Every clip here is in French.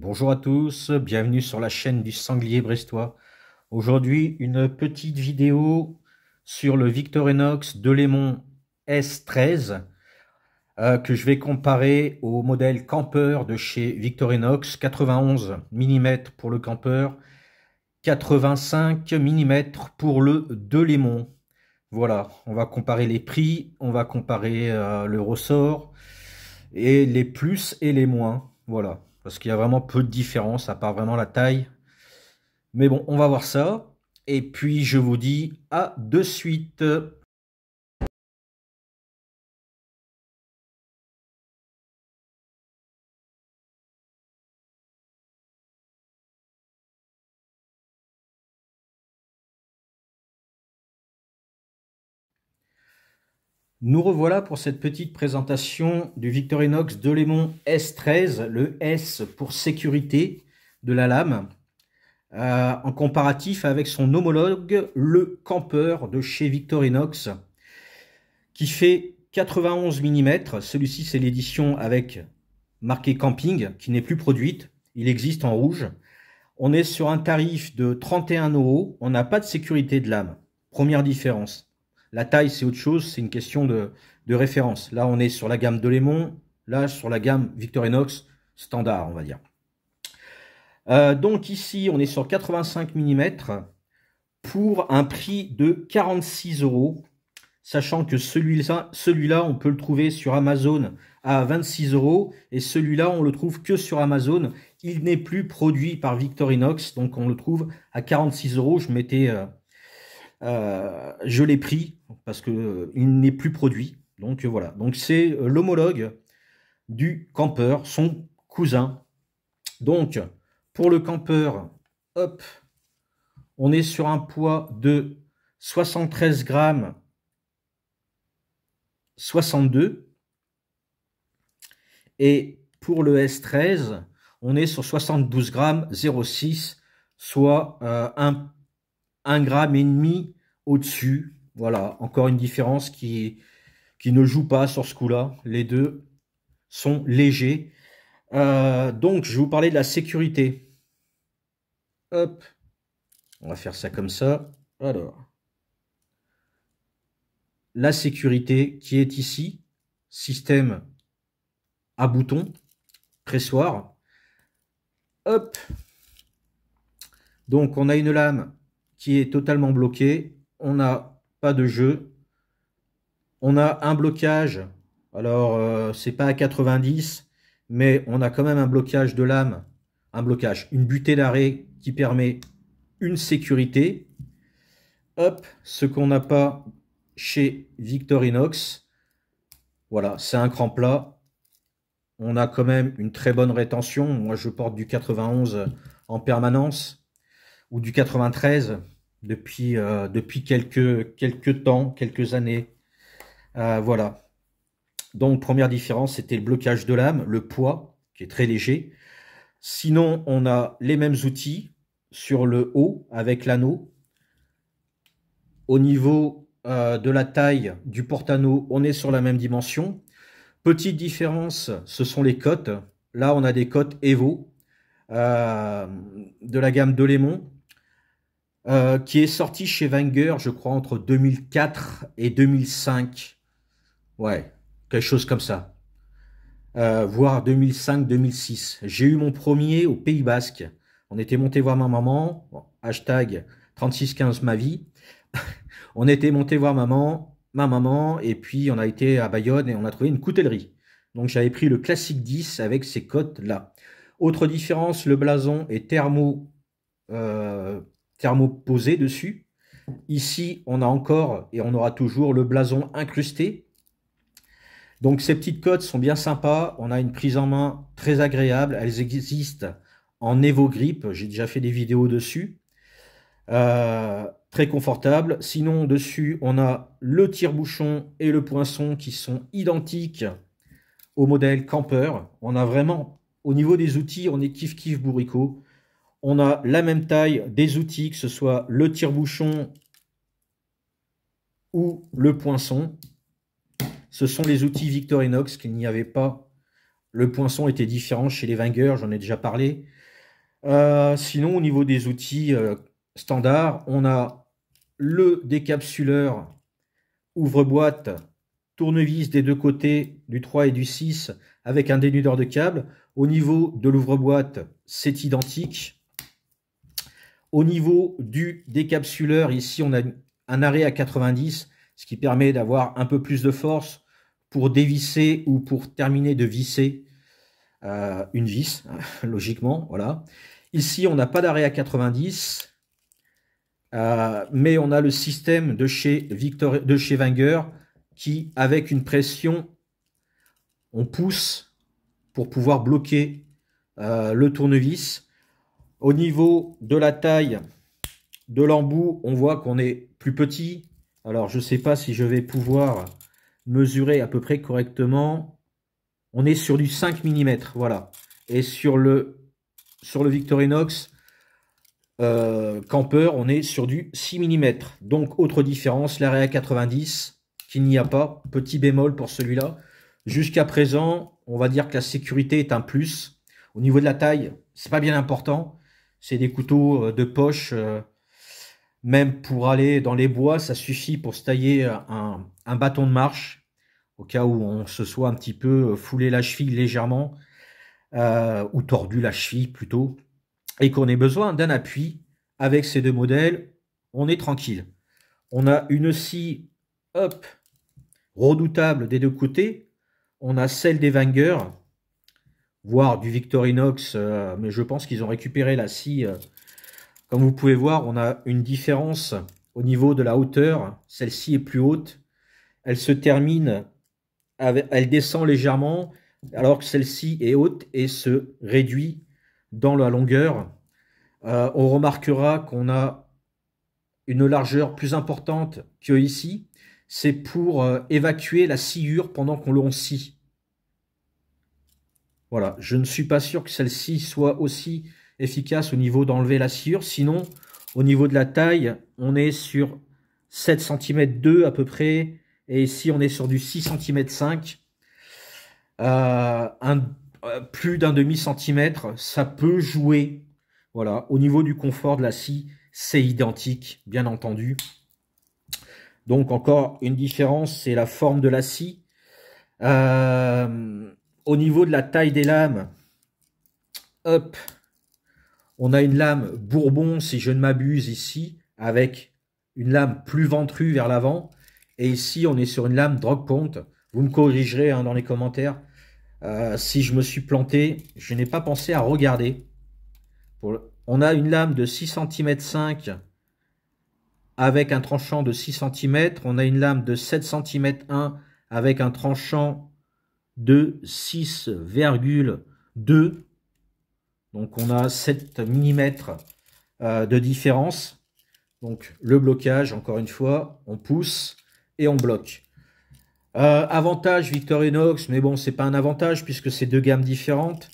Bonjour à tous, bienvenue sur la chaîne du Sanglier Brestois. Aujourd'hui, une petite vidéo sur le Victorinox Delémont S13 que je vais comparer au modèle campeur de chez Victorinox, 91 mm pour le campeur, 85 mm pour le Delémont. Voilà, on va comparer les prix, on va comparer le ressort et les plus et les moins. Voilà, parce qu'il y a vraiment peu de différence à part vraiment la taille. Mais bon, on va voir ça. Et puis je vous dis à de suite. Nous revoilà pour cette petite présentation du Victorinox Delémont S13, le S pour sécurité de la lame, en comparatif avec son homologue, le campeur de chez Victorinox, qui fait 91 mm. Celui-ci, c'est l'édition avec marqué camping, qui n'est plus produite. Il existe en rouge. On est sur un tarif de 31 €. On n'a pas de sécurité de lame. Première différence. La taille, c'est autre chose. C'est une question de référence. Là, on est sur la gamme Delémont. Là, sur la gamme Victorinox standard, on va dire. Donc ici, on est sur 85 mm pour un prix de 46 €. Sachant que celui-là, on peut le trouver sur Amazon à 26 € et celui-là, on le trouve que sur Amazon. Il n'est plus produit par Victorinox, donc on le trouve à 46 €. Je l'ai pris parce que il n'est plus produit. Donc voilà. Donc c'est l'homologue du campeur, son cousin. Donc pour le campeur, hop, on est sur un poids de 73 grammes 62. Et pour le S13, on est sur 72 grammes 0,6, soit 1,5 g au-dessus. Voilà, encore une différence qui ne joue pas sur ce coup-là. Les deux sont légers. Donc, je vais vous parler de la sécurité. Hop, on va faire ça comme ça. Alors, la sécurité qui est ici, système à bouton, pressoir. Hop, donc on a une lame qui est totalement bloquée. On n'a pas de jeu. On a un blocage. Alors, c'est pas à 90, mais on a quand même un blocage de lame. Un blocage, une butée d'arrêt qui permet une sécurité. Hop, ce qu'on n'a pas chez Victorinox. Voilà, c'est un cran plat. On a quand même une très bonne rétention. Moi, je porte du 91 en permanence ou du 93 depuis quelques temps, quelques années. Voilà. Donc, première différence, c'était le blocage de lame, le poids, qui est très léger. Sinon, on a les mêmes outils sur le haut avec l'anneau. Au niveau de la taille du porte-anneau, on est sur la même dimension. Petite différence, ce sont les cotes. Là, on a des cotes Evo de la gamme Delémont qui est sorti chez Wenger, je crois, entre 2004 et 2005. Ouais, quelque chose comme ça. Voire 2005-2006. J'ai eu mon premier au Pays Basque. On était monté voir ma maman. Bon, hashtag 3615 ma vie. On était monté voir ma maman, et puis on a été à Bayonne et on a trouvé une coutellerie. Donc j'avais pris le classique 10 avec ces cotes-là. Autre différence, le blason est thermoposé dessus. Ici, on a encore et on aura toujours le blason incrusté. Donc ces petites cotes sont bien sympas. On a une prise en main très agréable. Elles existent en Evo Grip. J'ai déjà fait des vidéos dessus. Très confortable. Sinon, dessus, on a le tire-bouchon et le poinçon qui sont identiques au modèle campeur. On a vraiment, au niveau des outils, on est kiff bourricot. On a la même taille des outils, que ce soit le tire-bouchon ou le poinçon. Ce sont les outils Victorinox qu'il n'y avait pas Le poinçon était différent chez les Wenger, j'en ai déjà parlé. Sinon, au niveau des outils standards, on a le décapsuleur ouvre-boîte, tournevis des deux côtés, du 3 et du 6, avec un dénudeur de câble. Au niveau de l'ouvre-boîte, c'est identique. Au niveau du décapsuleur, ici, on a un arrêt à 90, ce qui permet d'avoir un peu plus de force pour dévisser ou pour terminer de visser une vis, logiquement. Voilà. Ici, on n'a pas d'arrêt à 90, mais on a le système de chez Wenger qui, avec une pression, on pousse pour pouvoir bloquer le tournevis. Au niveau de la taille de l'embout, on voit qu'on est plus petit. Alors, je ne sais pas si je vais pouvoir mesurer à peu près correctement. On est sur du 5 mm, voilà. Et sur le Victorinox Camper, on est sur du 6 mm. Donc, autre différence, l'arrêt à 90, qu'il n'y a pas. Petit bémol pour celui-là. Jusqu'à présent, on va dire que la sécurité est un plus. Au niveau de la taille, c'est pas bien important. C'est des couteaux de poche. Même pour aller dans les bois, ça suffit pour se tailler un bâton de marche. Au cas où on se soit un petit peu foulé la cheville légèrement. Ou tordu la cheville plutôt. Et qu'on ait besoin d'un appui. Avec ces deux modèles, on est tranquille. On a une scie, hop, redoutable des deux côtés. On a celle des Wenger, voire du Victorinox, mais je pense qu'ils ont récupéré la scie. Comme vous pouvez voir, on a une différence au niveau de la hauteur. Celle-ci est plus haute. Elle se termine, elle descend légèrement, alors que celle-ci est haute et se réduit dans la longueur. On remarquera qu'on a une largeur plus importante que ici. C'est pour évacuer la sciure pendant qu'on l'on scie. Voilà, je ne suis pas sûr que celle-ci soit aussi efficace au niveau d'enlever la sciure. Sinon, au niveau de la taille, on est sur 7 cm 2 à peu près. Et ici, on est sur du 6 cm 5. Plus d'un demi-centimètre, ça peut jouer. Voilà, au niveau du confort de la scie, c'est identique, bien entendu. Donc, encore une différence, c'est la forme de la scie. Au niveau de la taille des lames, hop, on a une lame Bourbon, si je ne m'abuse, ici, avec une lame plus ventrue vers l'avant. Et ici, on est sur une lame Drog Point. Vous me corrigerez hein, dans les commentaires. Si je me suis planté, je n'ai pas pensé à regarder. On a une lame de 6 cm 5 avec un tranchant de 6 cm. On a une lame de 7 cm 1 avec un tranchant de 6,2. Donc on a 7 mm de différence. Donc le blocage, encore une fois, on pousse et on bloque. Avantage Victorinox, mais bon, c'est pas un avantage puisque c'est deux gammes différentes.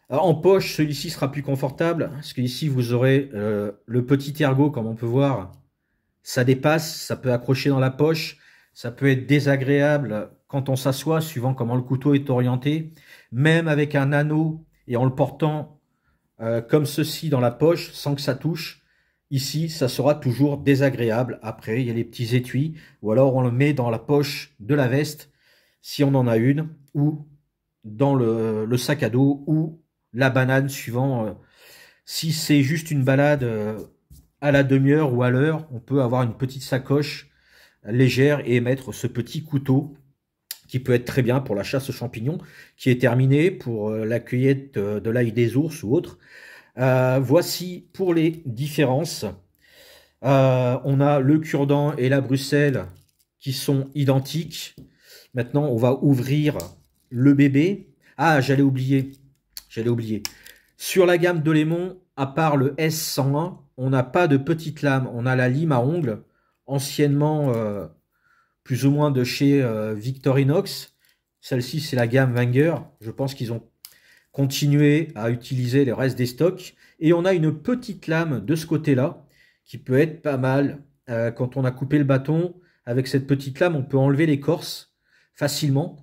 En poche, celui-ci sera plus confortable parce qu'ici vous aurez le petit ergot, comme on peut voir. Ça dépasse, ça peut accrocher dans la poche. Ça peut être désagréable quand on s'assoit, suivant comment le couteau est orienté. Même avec un anneau et en le portant comme ceci dans la poche, sans que ça touche, ici, ça sera toujours désagréable. Après, il y a les petits étuis, ou alors on le met dans la poche de la veste, si on en a une, ou dans le sac à dos, ou la banane, suivant. Si c'est juste une balade à la demi-heure ou à l'heure, on peut avoir une petite sacoche légère et mettre ce petit couteau qui peut être très bien pour la chasse aux champignons, qui est terminé pour la cueillette de l'ail des ours ou autre. Voici pour les différences. On a le cure-dent et la Bruxelles qui sont identiques. Maintenant, on va ouvrir le bébé. Ah, j'allais oublier. Sur la gamme Dolémon, à part le S101, on n'a pas de petite lame. On a la lime à ongles, anciennement plus ou moins de chez Victorinox. Celle-ci, c'est la gamme Wenger. Je pense qu'ils ont continué à utiliser les restes des stocks. Et on a une petite lame de ce côté-là qui peut être pas mal. Quand on a coupé le bâton, avec cette petite lame, on peut enlever l'écorce facilement.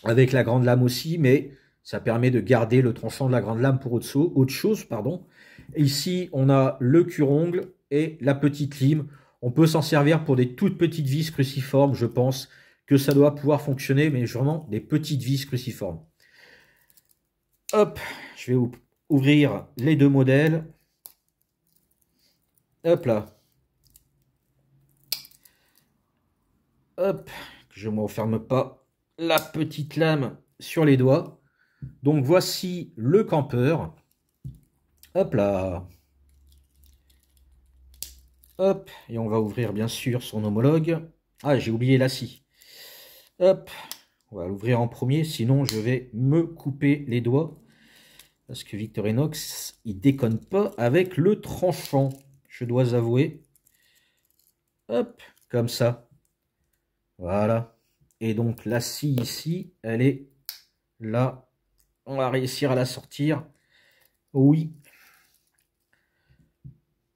Avec la grande lame aussi, mais Ça permet de garder le tranchant de la grande lame pour autre chose, pardon. Et ici, on a le cure-ongle et la petite lime. On peut s'en servir pour des toutes petites vis cruciformes. Je pense que ça doit pouvoir fonctionner, mais vraiment des petites vis cruciformes. Hop, je vais ouvrir les deux modèles. Hop là. Hop, que je ne me referme pas la petite lame sur les doigts. Donc voici le campeur. Hop là. Hop, et on va ouvrir bien sûr son homologue. Ah, j'ai oublié la scie. Hop, on va l'ouvrir en premier, sinon je vais me couper les doigts. Parce que Victorinox, il déconne pas avec le tranchant, je dois avouer. Hop, comme ça. Voilà. Et donc la scie ici, elle est là. On va réussir à la sortir. Oui.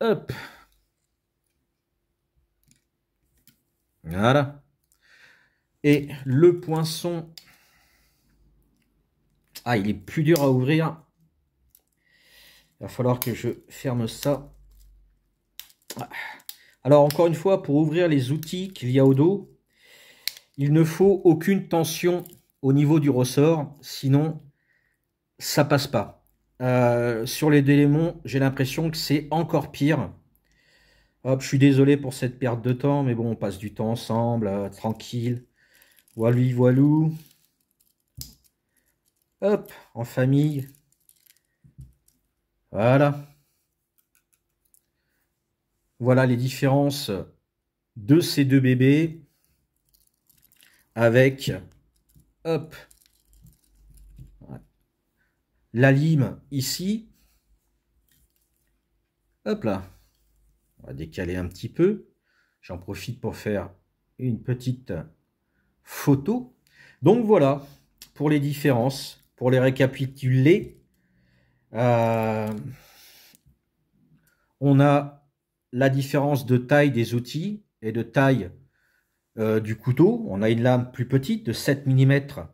Hop. Voilà. Et le poinçon. Ah, il est plus dur à ouvrir. Il va falloir que je ferme ça. Alors, encore une fois, pour ouvrir les outils qu'il y a au dos, il ne faut aucune tension au niveau du ressort, sinon ça passe pas. Sur les Délémons, j'ai l'impression que c'est encore pire. Hop, je suis désolé pour cette perte de temps, mais bon, on passe du temps ensemble, tranquille. Voilou, voilou. Hop, en famille. Voilà. Voilà les différences de ces deux bébés. Avec, hop, la lime ici. Hop là. On va décaler un petit peu. J'en profite pour faire une petite photo. Donc voilà, pour les différences, pour les récapituler, on a la différence de taille des outils et de taille du couteau. On a une lame plus petite de 7 mm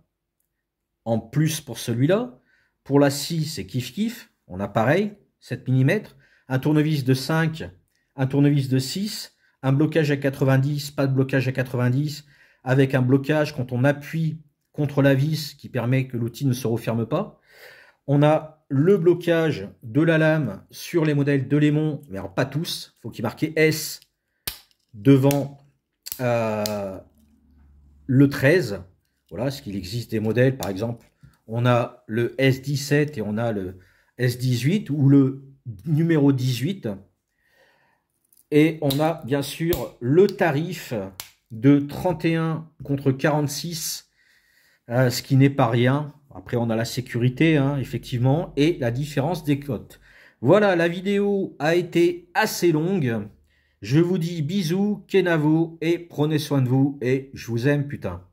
en plus pour celui-là. Pour la scie, c'est kiff-kiff. On a pareil, 7 mm. Un tournevis de 5, un tournevis de 6, un blocage à 90, pas de blocage à 90, avec un blocage quand on appuie contre la vis qui permet que l'outil ne se referme pas. On a le blocage de la lame sur les modèles Délémons, mais alors pas tous. Il faut qu'il y ait marqué S devant le 13. Voilà, parce qu'il existe des modèles, par exemple, on a le S17 et on a le S18 ou le numéro 18. Et on a bien sûr le tarif de 31 contre 46, ce qui n'est pas rien. Après, on a la sécurité, hein, effectivement, et la différence des cotes. Voilà, la vidéo a été assez longue. Je vous dis bisous, Kenavo, et prenez soin de vous, et je vous aime, putain.